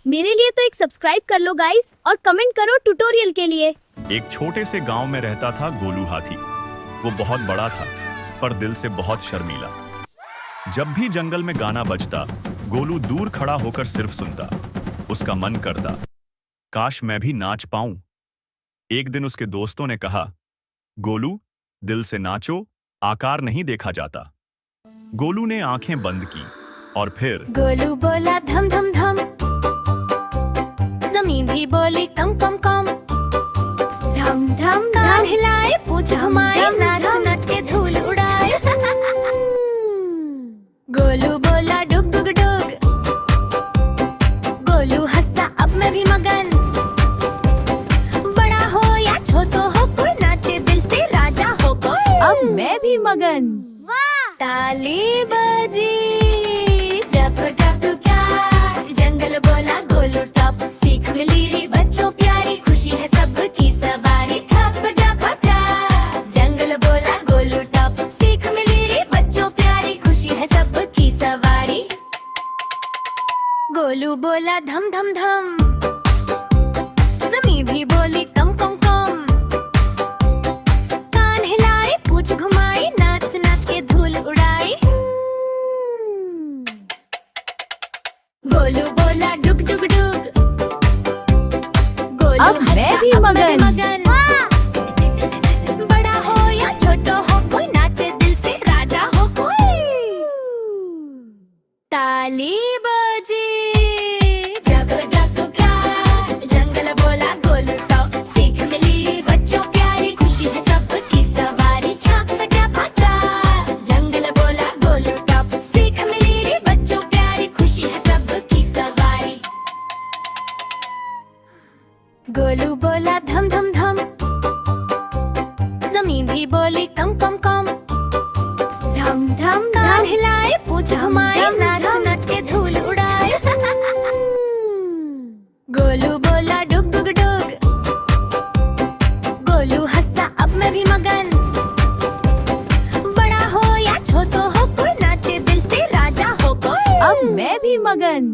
मेरे लिए तो एक सब्सक्राइब कर लो गाइस और कमेंट करो ट्यूटोरियल के लिए। एक छोटे से गांव में रहता था गोलू हाथी। वो बहुत बड़ा था पर दिल से बहुत शर्मीला। जब भी जंगल में गाना बजता गोलू दूर खड़ा होकर सिर्फ सुनता। उसका मन करता काश मैं भी नाच पाऊं। एक दिन उसके दोस्तों ने कहा, गोलू दिल से नाचो, आकार नहीं देखा जाता। गोलू ने आंखें बंद की और फिर गोलू बोला धम धम धम, जमीन भी बोली कम कम कम। धम धम कान हिलाए, पूंछ घुमाए, नाच नाच के धूल उड़ाए। गोलू बोला डुग डुग डुग, गोलू हंसा अब मैं भी मगन। बड़ा हो या छोटा हो कोई नाचे दिल से राजा हो कोई। अब मैं भी मगन। ताली बजी जब टप क्या, जंगल बोला गोलू टप। सीख मिली रे बच्चों प्यारी, खुशी है सबकी सवारी। ठप टप क्या, जंगल बोला गोलू टप। सीख मिली रे बच्चों प्यारी, खुशी है सबकी सवारी। गोलू बोला धम धम धम, जमीन भी बोली कम कम कम। कान हिलाए, पूंछ घुमाई, नाच नाच के धूल उड़ाई। गोलू बोला डुग डुग डुग, गोलू अब मैं भी मगन। बड़ा हो या छोटा हो कोई नाचे दिल से राजा हो कोई। ताली बजी जब टप क्या, जंगल बोला गोलू टप। सीख मिली बच्चों प्यारी, खुशी है सबकी सवारी। ठप टप क्या, जंगल बोला गोलू टप। सीख मिली रे बच्चों प्यारी, खुशी है सबकी सवारी। गोलू बोला धम धम धम, जमीन भी बोली कम कम कम। धम धम कान हिलाए, पूंछ घुमाए, नाच नाच के धूल उड़ाए। गोलू बोला डुग डुग डुग, गोलू हंसा अब मैं भी मगन। बड़ा हो या छोटा हो कोई नाचे दिल से राजा हो कोई। अब मैं भी मगन।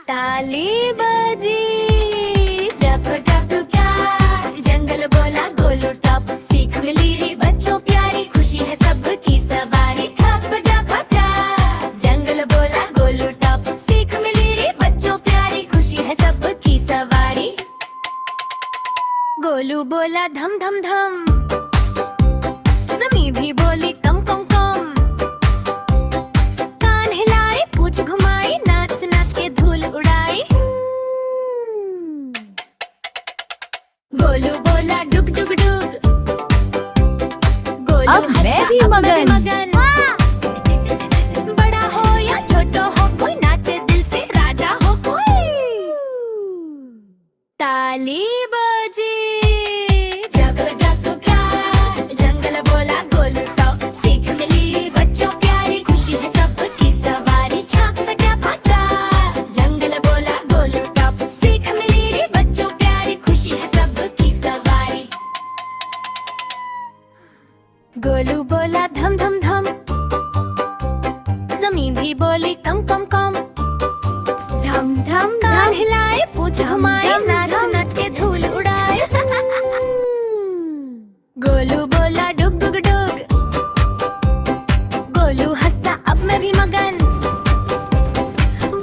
ताली बजी जब टप क्या, जंगल बोला गोलू टप। सीख मिली रे बच्चों प्यारी, खुशी है सबकी सवारी। ठप टप क्या, जंगल बोला गोलू टप। सीख मिली रे बच्चों प्यारी, खुशी है सबकी सवारी। गोलू बोला धम धम धम, जमीन भी बोली कम कम कम। कान हिलाए, पूंछ घुमाई, नाच नाच के धूल उड़ाई। गोलू बोला डुग डुग डुग, गोलू अब मैं भी हंसा, अब मैं भी मगन। बड़ा हो या छोटा हो कोई नाचे दिल से राजा हो कोई। ताली बजी जब टप क्या, जंगल बोला गोलू टप। सीख मिली बच्चों प्यारी, खुशी है सबकी सवारी। ठप टप क्या, जंगल बोला गोलू टप। सीख मिली रे बच्चों प्यारी, खुशी है सबकी सवारी। गोलू बोला धम धम धम, जमीन भी बोली कम कम कम। धम धम कान हिलाए, पूंछ घुमाए, नाच नाच के धूल उड़ाए। गोलू बोला डुग डुग डुग, गोलू हंसा अब मैं भी मगन।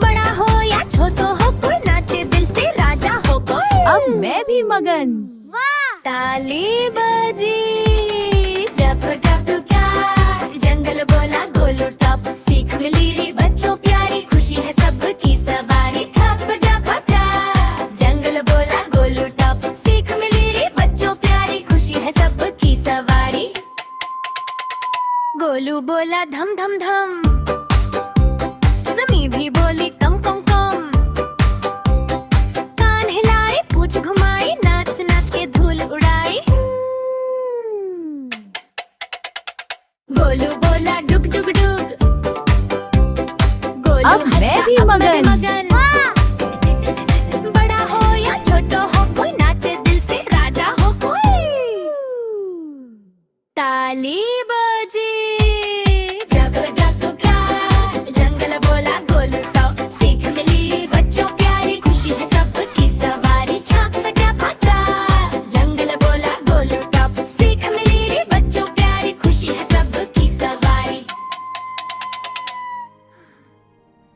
बड़ा हो या छोटा हो कोई नाचे दिल से राजा हो कोई। अब मैं भी मगन। ताली बजी जब टप क्या, जंगल बोला गोलू टप। सीख मिली रे बच्चों प्यारी, खुशी है सबकी सवारी। ठप टप क्या, जंगल बोला गोलू टप। सीख मिली रे बच्चों प्यारी, खुशी है सबकी सवारी। गोलू बोला धम धम धम,